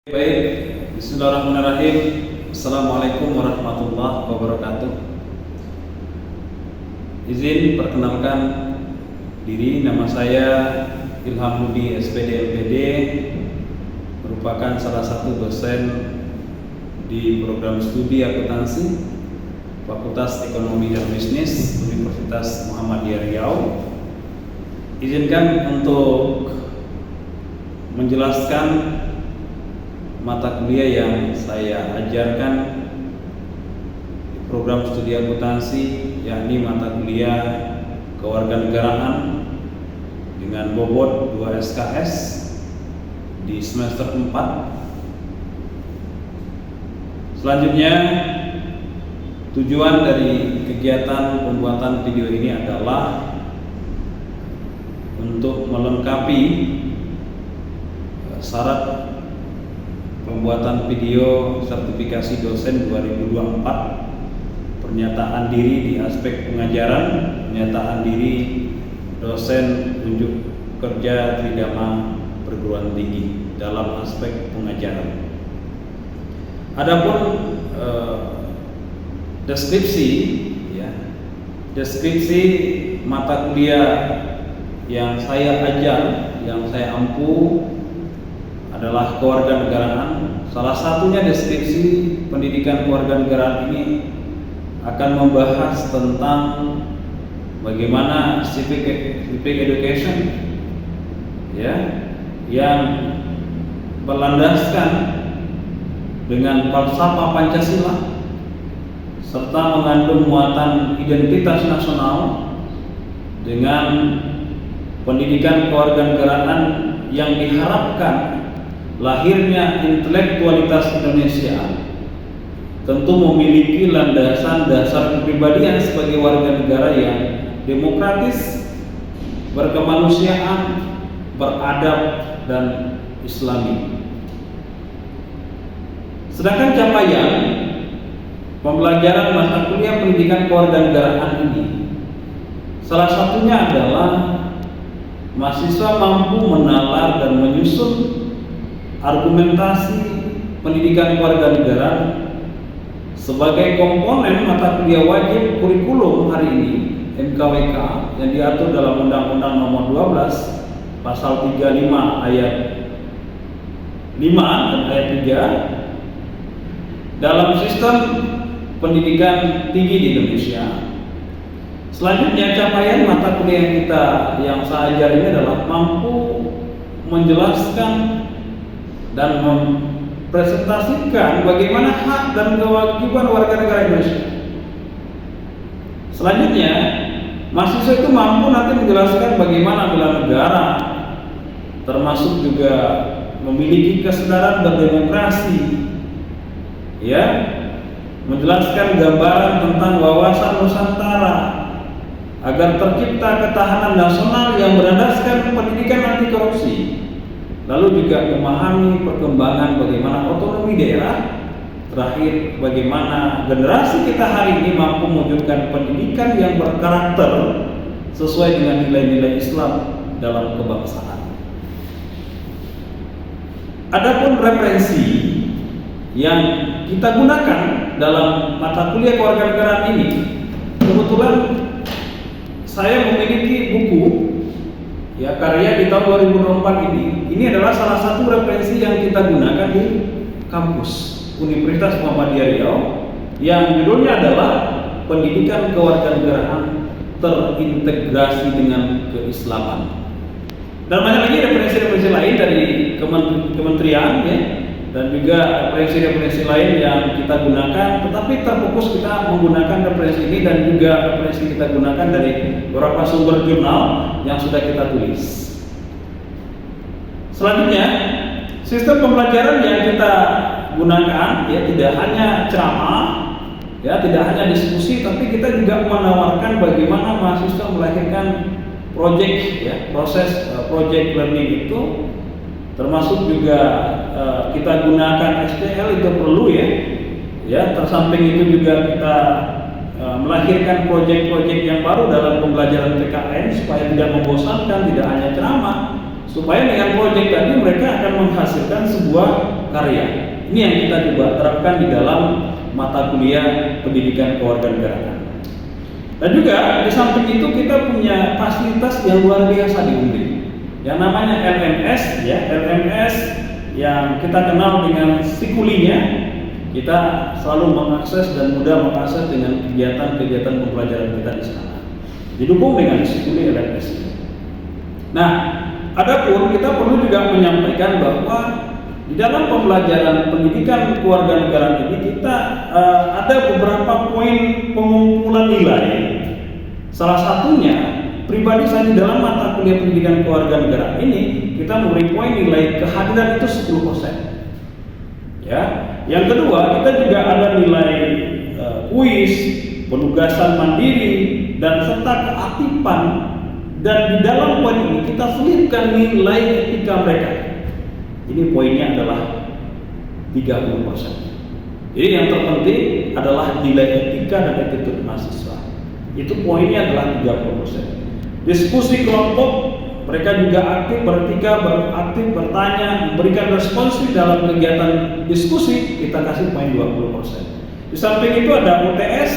Baik, Bismillahirrahmanirrahim. Assalamualaikum warahmatullahi wabarakatuh. Izin perkenalkan diri, nama saya Ilham Budi SPD LPD, merupakan salah satu dosen di program studi akuntansi Fakultas Ekonomi dan Bisnis Universitas Muhammadiyah Riau. Izinkan untuk menjelaskan mata kuliah yang saya ajarkan di program studi akuntansi, yakni mata kuliah kewarganegaraan dengan bobot 2 SKS di semester 4. Selanjutnya, tujuan dari kegiatan pembuatan video ini adalah untuk melengkapi syarat pembuatan video sertifikasi dosen 2024, pernyataan diri di aspek pengajaran, pernyataan diri dosen unjuk kerja tridharma perguruan tinggi dalam aspek pengajaran. Adapun deskripsi mata kuliah yang saya ajar, yang saya ampu adalah kewarganegaraan. Salah satunya deskripsi pendidikan kewarganegaraan ini akan membahas tentang bagaimana civic education yang berlandaskan dengan falsafah Pancasila serta mengandung muatan identitas nasional dengan pendidikan kewarganegaraan yang diharapkan lahirnya intelektualitas Indonesia tentu memiliki landasan dasar kepribadian sebagai warga negara yang demokratis, berkemanusiaan, beradab, dan islami. Sedangkan capaian pembelajaran mata kuliah pendidikan kewarganegaraan ini salah satunya adalah mahasiswa mampu menalar dan menyusun argumentasi pendidikan kewarganegaraan sebagai komponen mata kuliah wajib kurikulum hari ini MKWK yang diatur dalam Undang-Undang Nomor 12 Pasal 35 Ayat 5 dan Ayat 3 dalam sistem pendidikan tinggi di Indonesia. Selanjutnya, capaian mata kuliah kita yang saya ajar ini adalah mampu menjelaskan dan mempresentasikan bagaimana hak dan kewajiban warga negara Indonesia. Selanjutnya, mahasiswa itu mampu nanti menjelaskan bagaimana bela negara, termasuk juga memiliki kesadaran berdemokrasi, menjelaskan gambaran tentang wawasan Nusantara agar tercipta ketahanan nasional yang berlandaskan pendidikan anti korupsi. Lalu juga memahami perkembangan bagaimana otonomi daerah. Terakhir, bagaimana generasi kita hari ini mampu mewujudkan pendidikan yang berkarakter sesuai dengan nilai-nilai Islam dalam kebangsaan. Adapun referensi yang kita gunakan dalam mata kuliah kewarganegaraan ini, kebetulan saya memiliki buku karya di tahun 2024 ini. Ini adalah salah satu referensi yang kita gunakan di kampus Universitas Muhammadiyah Riau yang judulnya adalah Pendidikan Kewarganegaraan Terintegrasi dengan Keislaman. Dan banyak lagi referensi-referensi lain dari kementerian dan juga referensi-referensi lain yang kita gunakan, tetapi terfokus kita menggunakan referensi ini dan juga referensi kita gunakan dari beberapa sumber jurnal yang sudah kita tulis. Selanjutnya, sistem pembelajaran yang kita gunakan tidak hanya ceramah, tidak hanya diskusi, tapi kita juga menawarkan bagaimana mahasiswa melahirkan proses project learning itu, termasuk juga kita gunakan SPL itu perlu tersamping itu juga kita melahirkan proyek-proyek yang baru dalam pembelajaran PKN supaya tidak membosankan, tidak hanya ceramah, supaya dengan proyek tadi mereka akan menghasilkan sebuah karya. Ini yang kita coba terapkan di dalam mata kuliah pendidikan kewarganegaraan. Dan juga di samping itu kita punya fasilitas yang luar biasa di UNRI, yang namanya LMS, LMS yang kita kenal dengan Sikulinya. Kita selalu mengakses dan mudah mengakses dengan kegiatan-kegiatan pembelajaran kita di sana. Didukung dengan Sikuli LMS. Nah, adapun kita perlu juga menyampaikan bahwa di dalam pembelajaran pendidikan kewarganegaraan ini kita ada beberapa poin pengumpulan nilai. Salah satunya, pribadi saya di dalam mata kuliah pendidikan kewarganegaraan ini kita memberi poin nilai kehadiran itu 10%. Ya, yang kedua kita juga ada nilai kuis, penugasan mandiri, dan serta keaktifan. Dan di dalam poin ini kita selipkan nilai etika mereka. Ini poinnya adalah 30%. Jadi yang terpenting adalah nilai etika dan attitude mahasiswa. Itu poinnya adalah 30%. Diskusi kelompok, mereka juga aktif beretika, beraktif bertanya, memberikan responsif dalam kegiatan diskusi, kita kasih poin 20%. Di samping itu ada UTS,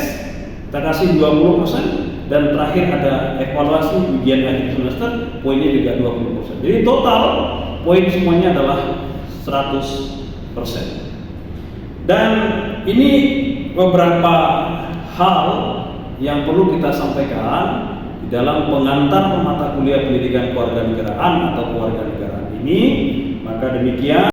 kita kasih 20%, dan terakhir ada evaluasi ujian akhir semester, poinnya juga 20%. Jadi total poin semuanya adalah 100%. Dan ini beberapa hal yang perlu kita sampaikan di dalam pengantar mata kuliah pendidikan kewarganegaraan atau kewarganegaraan ini. Maka demikian